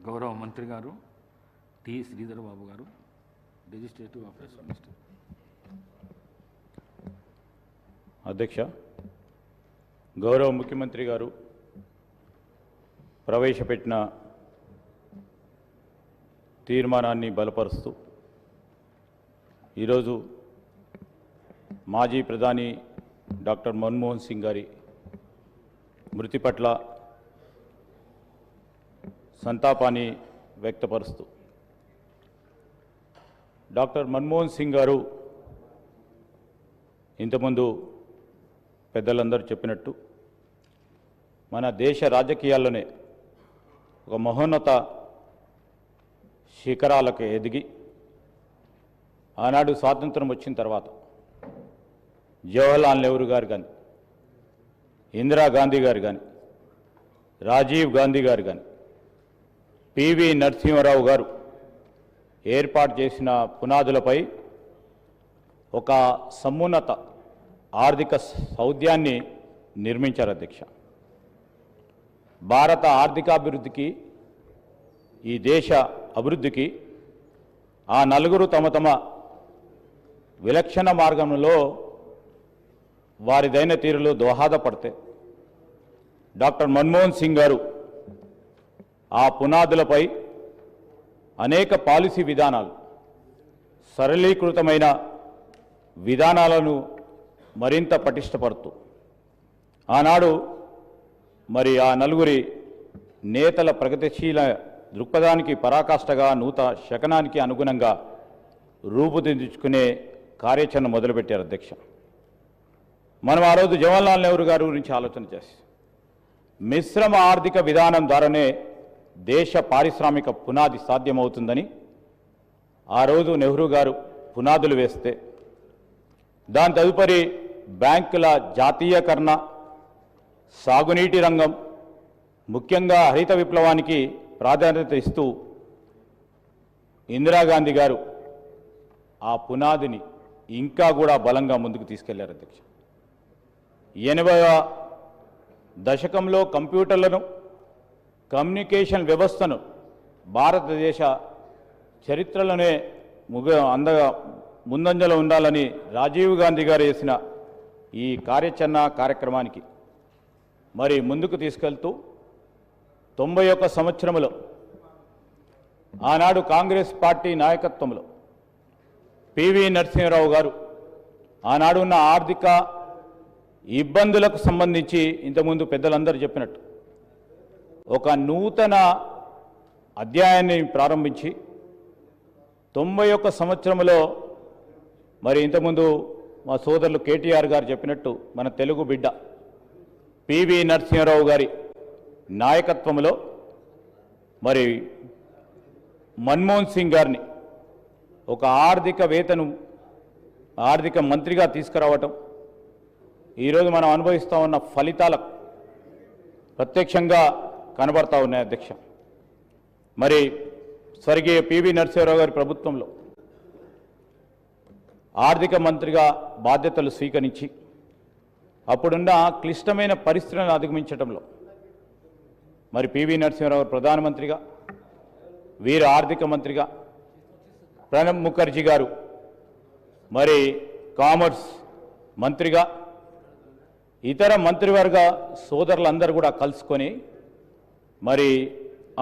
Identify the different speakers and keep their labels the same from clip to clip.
Speaker 1: గౌరవ మంత్రి గారు టి శ్రీధర్ బాబు గారు, లెజిస్లేటివ్ అఫైర్స్ మినిస్టర్.
Speaker 2: అధ్యక్ష, గౌరవ ముఖ్యమంత్రి గారు ప్రవేశపెట్టిన తీర్మానాన్ని బలపరుస్తూ ఈరోజు మాజీ ప్రధాని డాక్టర్ మన్మోహన్ సింగ్ గారి మృతి పట్ల సంతాపాన్ని వ్యక్తపరుస్తూ, డాక్టర్ మన్మోహన్ సింగ్ గారు ఇంతకుముందు పెద్దలందరూ చెప్పినట్టు మన దేశ రాజకీయాల్లోనే ఒక మహోన్నత శిఖరాలకు ఎదిగి ఆనాడు స్వాతంత్రం వచ్చిన తర్వాత జవహర్లాల్ నెహ్రూ గారు కానీ, ఇందిరాగాంధీ గారు కానీ, రాజీవ్ గాంధీ గారు కానీ, పివి నరసింహారావు గారు ఏర్పాటు చేసిన పునాదులపై ఒక సమున్నత ఆర్థిక సౌధ్యాన్ని నిర్మించారు అధ్యక్ష. భారత ఆర్థికాభివృద్ధికి, ఈ దేశ అభివృద్ధికి ఆ నలుగురు తమ తమ విలక్షణ మార్గంలో వారిదైన తీరులో దోహదపడితే డాక్టర్ మన్మోహన్ సింగ్ గారు ఆ పునాదులపై అనేక పాలసీ విధానాలు, సరళీకృతమైన విధానాలను మరింత పటిష్టపడుతూ ఆనాడు మరి ఆ నలుగురి నేతల ప్రగతిశీల దృక్పథానికి పరాకాష్ఠగా నూతన శకనానికి అనుగుణంగా రూపుదిద్దుకునే కార్యాచరణ మొదలుపెట్టారు అధ్యక్ష. మనం ఆ రోజు జవహర్లాల్ నెహ్రూ గారి గురించి ఆలోచన చేసి మిశ్రమ ఆర్థిక విధానం ద్వారానే దేశ పారిశ్రామిక పునాది సాధ్యమవుతుందని ఆ రోజు నెహ్రూ గారు పునాదులు వేస్తే, దాని తదుపరి బ్యాంకుల జాతీయకరణ, సాగునీటి రంగం, ముఖ్యంగా హరిత విప్లవానికి ప్రాధాన్యత ఇస్తూ ఇందిరాగాంధీ గారు ఆ పునాదిని ఇంకా కూడా బలంగా ముందుకు తీసుకెళ్లారు అధ్యక్ష. 80వ దశకంలో కంప్యూటర్లను, కమ్యూనికేషన్ వ్యవస్థను భారతదేశ చరిత్రలోనే ముందంజలో ఉండాలని రాజీవ్ గాంధీ గారు చేసిన ఈ కార్యక్రమానికి మరి ముందుకు తీసుకెళ్తూ 91 సంవత్సరంలో ఆనాడు కాంగ్రెస్ పార్టీ నాయకత్వంలో పివి నరసింహారావు గారు ఆనాడు ఉన్న ఆర్థిక ఇబ్బందులకు సంబంధించి ఇంతకుముందు పెద్దలందరూ చెప్పినట్టు ఒక నూతన అధ్యాయాన్ని ప్రారంభించి 91 సంవత్సరంలో మరి ఇంతకుముందు మా సోదరులు కేటీఆర్ గారు చెప్పినట్టు మన తెలుగు బిడ్డ పివి నరసింహారావు గారి నాయకత్వంలో మరి మన్మోహన్ సింగ్ గారిని ఒక ఆర్థిక మంత్రిగా తీసుకురావటం ఈరోజు మనం అనుభవిస్తూ ఉన్న ఫలితాలకు ప్రత్యక్షంగా కనబడతా ఉన్నాయి అధ్యక్ష. మరి స్వర్గీయ పివి నరసింహారావు గారి ప్రభుత్వంలో ఆర్థిక మంత్రిగా బాధ్యతలు స్వీకరించి అప్పుడున్న క్లిష్టమైన పరిస్థితులను అధిగమించడంలో మరి పివి నరసింహారావు గారు ప్రధానమంత్రిగా, వీరు ఆర్థిక మంత్రిగా, ప్రణబ్ ముఖర్జీ గారు మరి కామర్స్ మంత్రిగా, ఇతర మంత్రివర్గ సోదరులందరూ కూడా కలుసుకొని మరి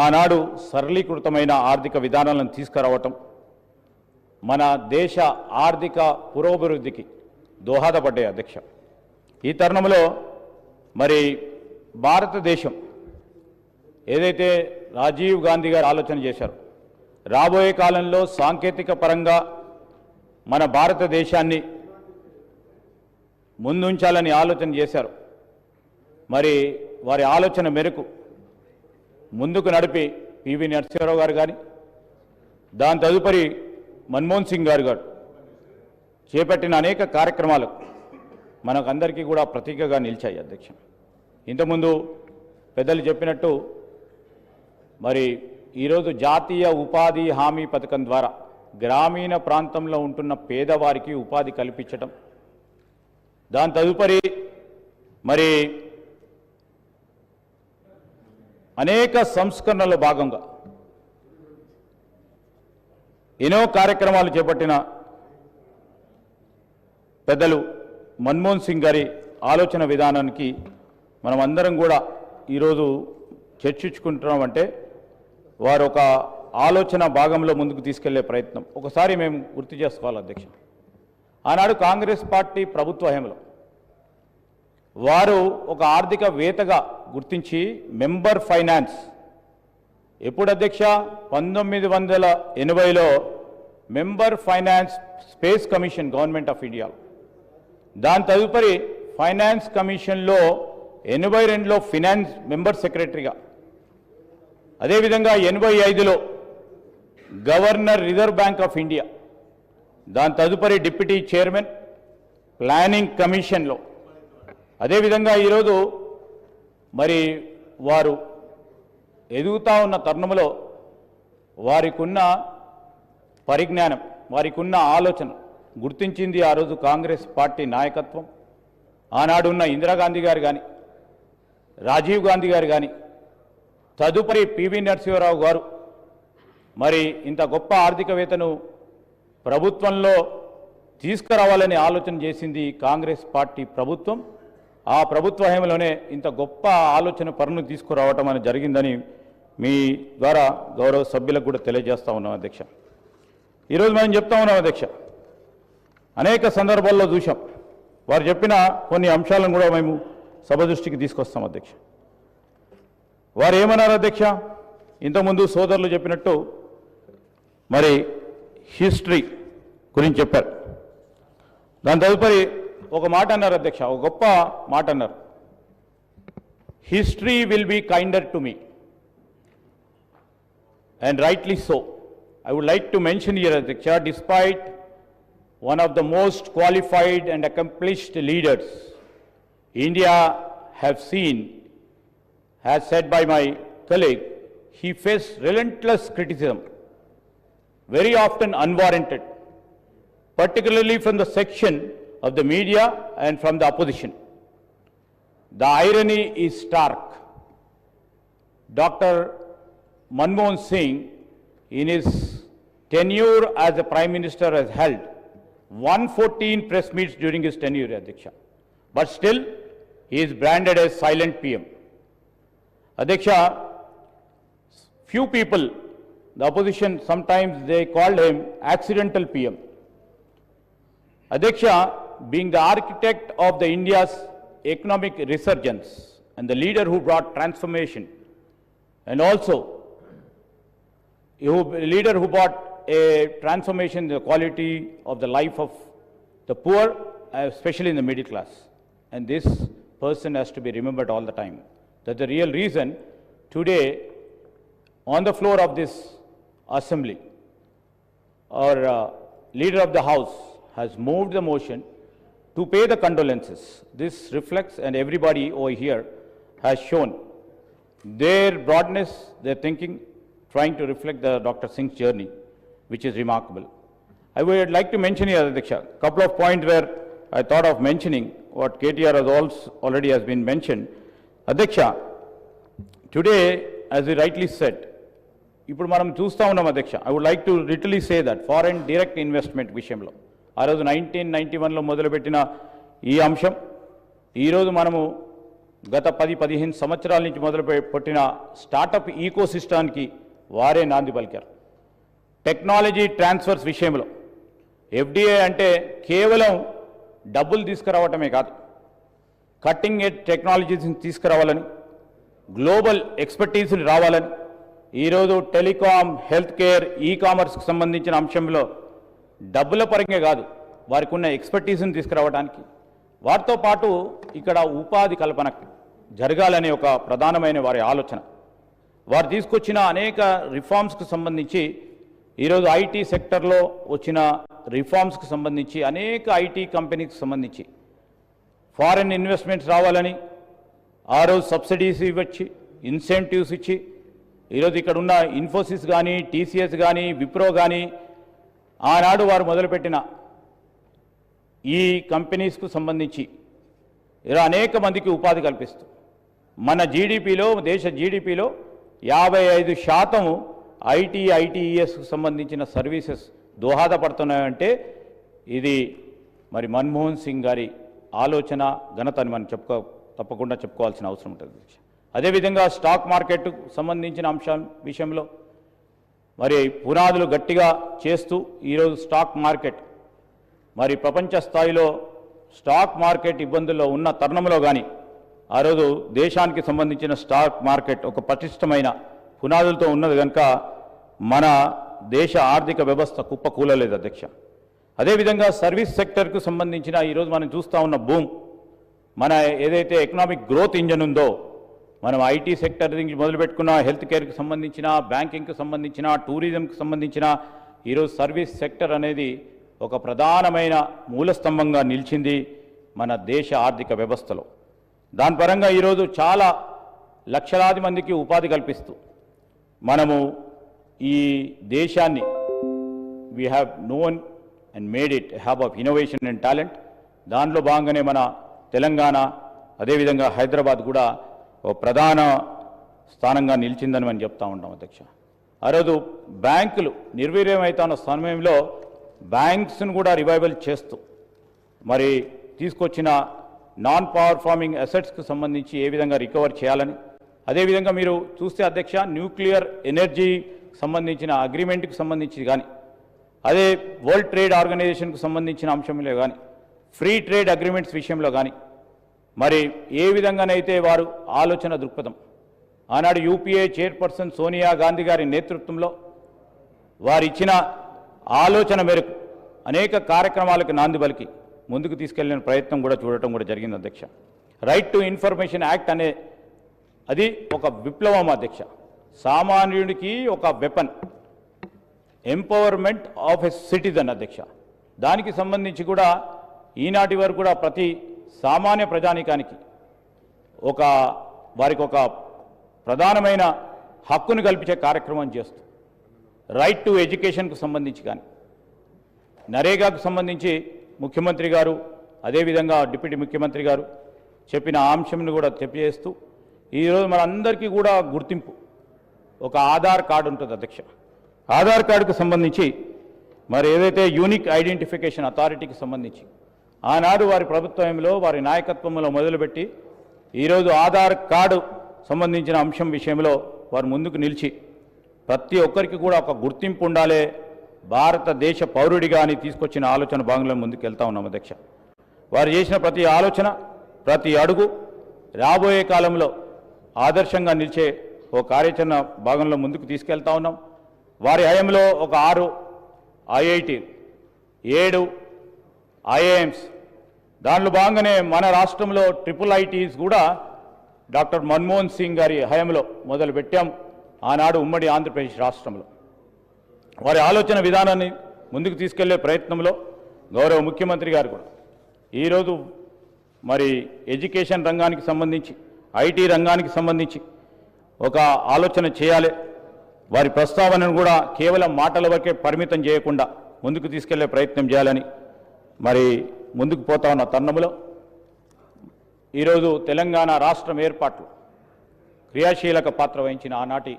Speaker 2: ఆనాడు సరళీకృతమైన ఆర్థిక విధానాలను తీసుకురావటం మన దేశ ఆర్థిక పురోభివృద్ధికి దోహదపడ్డాయి అధ్యక్ష. ఈ తరుణంలో మరి భారతదేశం ఏదైతే రాజీవ్ గాంధీ గారు ఆలోచన చేశారో రాబోయే కాలంలో సాంకేతిక పరంగా మన భారతదేశాన్ని ముందుంచాలని ఆలోచన చేశారు. మరి వారి ఆలోచన మేరకు ముందుకు నడిపి పివి నరసింహారావు గారు కానీ, దాని తదుపరి మన్మోహన్ సింగ్ గారు చేపట్టిన అనేక కార్యక్రమాలు మనకందరికీ కూడా ప్రతీకగా నిలిచాయి అధ్యక్ష. ఇంతకుముందు పెద్దలు చెప్పినట్టు మరి ఈరోజు జాతీయ ఉపాధి హామీ పథకం ద్వారా గ్రామీణ ప్రాంతంలో ఉంటున్న పేదవారికి ఉపాధి కల్పించడం, దాని తదుపరి మరి అనేక సంస్కరణల భాగంగా ఎన్నో కార్యక్రమాలు చేపట్టిన పెద్దలు మన్మోహన్ సింగ్ గారి ఆలోచన విధానానికి మనం అందరం కూడా ఈరోజు చర్చించుకుంటున్నామంటే వారు ఒక ఆలోచన భాగంలో ముందుకు తీసుకెళ్లే ప్రయత్నం ఒకసారి మేము గుర్తు చేసుకోవాలి అధ్యక్ష. ఆనాడు కాంగ్రెస్ పార్టీ ప్రభుత్వ హయాంలో వారు ఒక ఆర్థికవేత్తగా గుర్తించి మెంబర్ ఫైనాన్స్ ఎప్పుడు అధ్యక్ష 1980లో member finance space commission government of India, దాని తదుపరి ఫైనాన్స్ కమిషన్లో 82లో ఫినాన్స్ మెంబర్ సెక్రటరీగా, అదేవిధంగా 85లో governor reserve bank of India, దాని తదుపరి డిప్యూటీ చైర్మన్ ప్లానింగ్ కమిషన్లో, అదేవిధంగా ఈరోజు మరి వారు ఎదుగుతా ఉన్న తరుణంలో వారికున్న పరిజ్ఞానం, వారికున్న ఆలోచన గుర్తించింది ఆ రోజు కాంగ్రెస్ పార్టీ నాయకత్వం. ఆనాడు ఉన్న ఇందిరాగాంధీ గారు కానీ, రాజీవ్ గాంధీ గారు కానీ, తదుపరి పివి నరసింహారావు గారు మరి ఇంత గొప్ప ఆర్థికవేత్తను ప్రభుత్వంలో తీసుకురావాలని ఆలోచన చేసింది కాంగ్రెస్ పార్టీ ప్రభుత్వం. ఆ ప్రభుత్వ హయాంలోనే ఇంత గొప్ప ఆలోచన పరును తీసుకురావటం అని జరిగిందని మీ ద్వారా గౌరవ సభ్యులకు కూడా తెలియజేస్తా ఉన్నాం అధ్యక్ష. ఈరోజు మనం చెప్తా ఉన్నాం అధ్యక్ష, అనేక సందర్భాల్లో చూసాం, వారు చెప్పిన కొన్ని అంశాలను కూడా మేము సభ దృష్టికి తీసుకొస్తాం అధ్యక్ష. వారు ఏమన్నారు అధ్యక్ష, ఇంతకుముందు సోదరులు చెప్పినట్టు మరి హిస్టరీ గురించి చెప్పారు. దాని తదుపరి ఒక మాట అన్నారు అధ్యక్ష, ఒక గొప్ప మాట అన్నారు, history will be kinder to me, and rightly so. I would like to mention here, Adhyaksha, despite one of the most qualified and accomplished leaders India have seen, as said by my colleague, he faced relentless criticism, very often unwarranted, particularly from the section of the media and from the opposition. The irony is stark. Dr. Manmohan Singh, in his tenure as a Prime Minister, has held 114 press meets during his tenure, Adhyaksha. But still, he is branded as silent PM. Adhyaksha, few people, the opposition, sometimes they called him accidental PM. Adhyaksha, being the architect of the India's economic resurgence and the leader who brought transformation, and also a leader who brought a transformation in the quality of the life of the poor, especially in the middle class. And this person has to be remembered all the time. That's the real reason today on the floor of this assembly, our leader of the house has moved the motion to pay the condolences. This reflects, and everybody over here has shown their broadness, their thinking, trying to reflect the Dr. Singh's journey, which is remarkable. I would like to mention here, Adhyaksha, a couple of points where I thought of mentioning what KTR has also already has been mentioned. Adhyaksha, today, as we rightly said, ఇప్పుడు మనం చూస్తూ ఉన్నాం అధ్యక్ష, I would like to literally say that foreign direct investment విషయంలో ఆ రోజు 1991లో మొదలుపెట్టిన ఈ అంశం ఈరోజు మనము గత 10-15 సంవత్సరాల నుంచి మొదలుపెట్టిన స్టార్టప్ ఈకో సిస్టానికి వారే నాంది పలికారు. టెక్నాలజీ ట్రాన్స్ఫర్స్ విషయంలో ఎఫ్డిఐ అంటే కేవలం డబ్బులు తీసుకురావటమే కాదు, కట్టింగ్ ఎడ్జ్ టెక్నాలజీస్ని తీసుకురావాలని, గ్లోబల్ ఎక్స్పర్టీస్ని రావాలని, ఈరోజు టెలికాం, హెల్త్ కేర్, కామర్స్కి సంబంధించిన అంశంలో డబ్బుల పరంగా కాదు, వారికి ఉన్న ఎక్స్పర్టీస్ని తీసుకురావడానికి, వారితో పాటు ఇక్కడ ఉపాధి కల్పన జరగాలనే ఒక ప్రధానమైన వారి ఆలోచన. వారు తీసుకొచ్చిన అనేక రిఫార్మ్స్కి సంబంధించి ఈరోజు ఐటీ సెక్టర్లో వచ్చిన రిఫార్మ్స్కి సంబంధించి అనేక ఐటీ కంపెనీకి సంబంధించి ఫారెన్ ఇన్వెస్ట్మెంట్స్ రావాలని ఆ రోజు సబ్సిడీస్ ఇవ్వచ్చు, ఇన్సెంటివ్స్ ఇచ్చి ఈరోజు ఇక్కడ ఉన్న ఇన్ఫోసిస్ కానీ, టీసీఎస్ కానీ, విప్రో కానీ ఆనాడు వారు మొదలుపెట్టిన ఈ కంపెనీస్కు సంబంధించి ఇలా అనేక మందికి ఉపాధి కల్పిస్తూ మన జీడిపిలో, దేశ జీడిపిలో 55% ఐటీఈఎస్కు సంబంధించిన సర్వీసెస్ దోహదపడుతున్నాయంటే ఇది మరి మన్మోహన్ సింగ్ గారి ఆలోచన ఘనత అని మనం తప్పకుండా చెప్పుకోవాల్సిన అవసరం ఉంటుంది. అదేవిధంగా స్టాక్ మార్కెట్కు సంబంధించిన విషయంలో మరి పునాదులు గట్టిగా చేస్తూ ఈరోజు స్టాక్ మార్కెట్ మరి ప్రపంచ స్థాయిలో స్టాక్ మార్కెట్ ఇబ్బందుల్లో ఉన్న తరుణంలో కానీ ఆ రోజు దేశానికి సంబంధించిన స్టాక్ మార్కెట్ ఒక పటిష్టమైన పునాదులతో ఉన్నది కనుక మన దేశ ఆర్థిక వ్యవస్థ కుప్పకూలలేదు అధ్యక్ష. అదేవిధంగా సర్వీస్ సెక్టర్కు సంబంధించిన ఈరోజు మనం చూస్తూ ఉన్న బూమ్, మన ఏదైతే ఎకనామిక్ గ్రోత్ ఇంజన్ ఉందో, మనం ఐటీ సెక్టర్ నుంచి మొదలుపెట్టుకున్న హెల్త్ కేర్కి సంబంధించిన, బ్యాంకింగ్కి సంబంధించిన, టూరిజంకి సంబంధించిన ఈరోజు సర్వీస్ సెక్టర్ అనేది ఒక ప్రధానమైన మూలస్తంభంగా నిలిచింది మన దేశ ఆర్థిక వ్యవస్థలో. దాని పరంగా ఈరోజు చాలా లక్షలాది మందికి ఉపాధి కల్పిస్తూ మనము ఈ దేశాన్ని we have known and made it hub of innovation and talent. దానిలో భాగంగానే మన తెలంగాణ అదేవిధంగా హైదరాబాద్ కూడా ఒక ప్రధాన స్థానంగా నిలిచిందని మనం చెప్తా ఉంటాం అధ్యక్ష. ఆ రోజు బ్యాంకులు నిర్వీర్యమవుతున్న సమయంలో బ్యాంక్స్ను కూడా రివైవల్ చేస్తూ మరి తీసుకొచ్చిన నాన్ పర్ఫార్మింగ్ అసెట్స్కి సంబంధించి ఏ విధంగా రికవర్ చేయాలని, అదేవిధంగా మీరు చూస్తే అధ్యక్ష న్యూక్లియర్ ఎనర్జీ సంబంధించిన అగ్రిమెంట్కి సంబంధించి కానీ, అదే వరల్డ్ ట్రేడ్ ఆర్గనైజేషన్కు సంబంధించిన అంశంలో కానీ, ఫ్రీ ట్రేడ్ అగ్రిమెంట్స్ విషయంలో కానీ మరి ఏ విధంగానైతే వారు ఆలోచన దృక్పథం ఆనాడు యూపీఏ చైర్పర్సన్ సోనియా గాంధీ గారి నేతృత్వంలో వారు ఇచ్చిన ఆలోచన మేరకు అనేక కార్యక్రమాలకు నాంది పలికి ముందుకు తీసుకెళ్లిన ప్రయత్నం కూడా చూడటం కూడా జరిగింది అధ్యక్ష. రైట్ టు ఇన్ఫర్మేషన్ యాక్ట్ అనే అది ఒక విప్లవం అధ్యక్ష. సామాన్యుడికి ఒక weapon, empowerment of a citizen అధ్యక్ష. దానికి సంబంధించి కూడా ఈనాటి వరకు కూడా ప్రతి సామాన్య ప్రజానీకానికి వారికి ఒక ప్రధానమైన హక్కును కల్పించే కార్యక్రమం చేస్తూ రైట్ టు ఎడ్యుకేషన్కు సంబంధించి కానీ, నరేగాకు సంబంధించి ముఖ్యమంత్రి గారు అదేవిధంగా డిప్యూటీ ముఖ్యమంత్రి గారు చెప్పిన అంశంను కూడా తెలియజేస్తూ ఈరోజు మనందరికీ కూడా గుర్తింపు ఒక ఆధార్ కార్డు ఉంటుంది అధ్యక్ష. ఆధార్ కార్డుకు సంబంధించి మరి ఏదైతే యూనిక్ ఐడెంటిఫికేషన్ అథారిటీకి సంబంధించి ఆనాడు వారి ప్రభుత్వంలో వారి నాయకత్వంలో మొదలుపెట్టి ఈరోజు ఆధార్ కార్డు సంబంధించిన అంశం విషయంలో వారు ముందుకు నిలిచి ప్రతి ఒక్కరికి కూడా ఒక గుర్తింపు ఉండాలి భారతదేశ పౌరుడిగా అని తీసుకొచ్చిన ఆలోచన భాగంలో ముందుకు వెళ్తా ఉన్నాం అధ్యక్ష. వారు చేసిన ప్రతి ఆలోచన ప్రతి అడుగు రాబోయే కాలంలో ఆదర్శంగా నిలిచే ఓ కార్యాచరణ భాగంలో ముందుకు తీసుకెళ్తా ఉన్నాం. వారి హయాంలో ఒక 6 ఐఐటి 7 ఐఐఎమ్స్, దానిలో భాగంగానే మన రాష్ట్రంలో IIITs కూడా డాక్టర్ మన్మోహన్ సింగ్ గారి హయాంలో మొదలుపెట్టాం ఆనాడు ఉమ్మడి ఆంధ్రప్రదేశ్ రాష్ట్రంలో. వారి ఆలోచన విధానాన్ని ముందుకు తీసుకెళ్లే ప్రయత్నంలో గౌరవ ముఖ్యమంత్రి గారు కూడా ఈరోజు మరి ఎడ్యుకేషన్ రంగానికి సంబంధించి, ఐటీ రంగానికి సంబంధించి ఒక ఆలోచన చేయాలి. వారి ప్రస్తావనను కూడా కేవలం మాటల వరకే పరిమితం చేయకుండా ముందుకు తీసుకెళ్లే ప్రయత్నం చేయాలని మరి ముందుకు పోతా ఉన్న తరుణంలో ఈరోజు తెలంగాణ రాష్ట్రం ఏర్పాట్లు క్రియాశీలక పాత్ర వహించిన ఆనాటి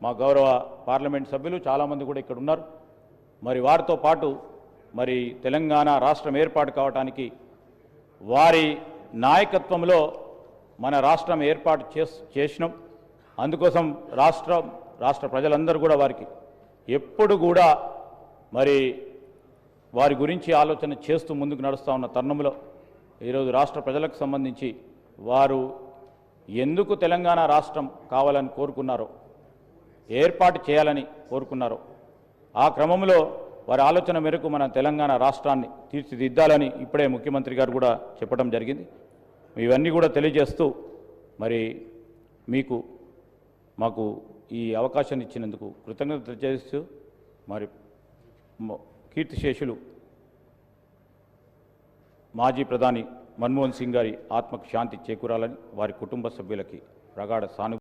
Speaker 2: మా గౌరవ పార్లమెంట్ సభ్యులు చాలామంది కూడా ఇక్కడ ఉన్నారు. మరి వారితో పాటు మరి తెలంగాణ రాష్ట్రం ఏర్పాటు కావడానికి వారి నాయకత్వంలో మన రాష్ట్రం ఏర్పాటు చేసినాం. అందుకోసం రాష్ట్ర ప్రజలందరూ కూడా వారికి ఎప్పుడు కూడా మరి వారి గురించి ఆలోచన చేస్తూ ముందుకు నడుస్తూ ఉన్న తరుణంలో ఈరోజు రాష్ట్ర ప్రజలకు సంబంధించి వారు ఎందుకు తెలంగాణ రాష్ట్రం కావాలని కోరుకున్నారో, ఏర్పాటు చేయాలని కోరుకున్నారో ఆ క్రమంలో వారి ఆలోచన మేరకు మన తెలంగాణ రాష్ట్రాన్ని తీర్చిదిద్దాలని ఇప్పుడే ముఖ్యమంత్రి గారు కూడా చెప్పడం జరిగింది. ఇవన్నీ కూడా తెలియజేస్తూ మరి మాకు ఈ అవకాశాన్ని ఇచ్చినందుకు కృతజ్ఞత తెలియజేస్తూ మరి కీర్తిశేషులు మాజీ ప్రధాని మన్మోహన్ సింగ్ గారి ఆత్మకు శాంతి చేకూరాలని వారి కుటుంబ సభ్యులకి ప్రగాఢ సానుభూతి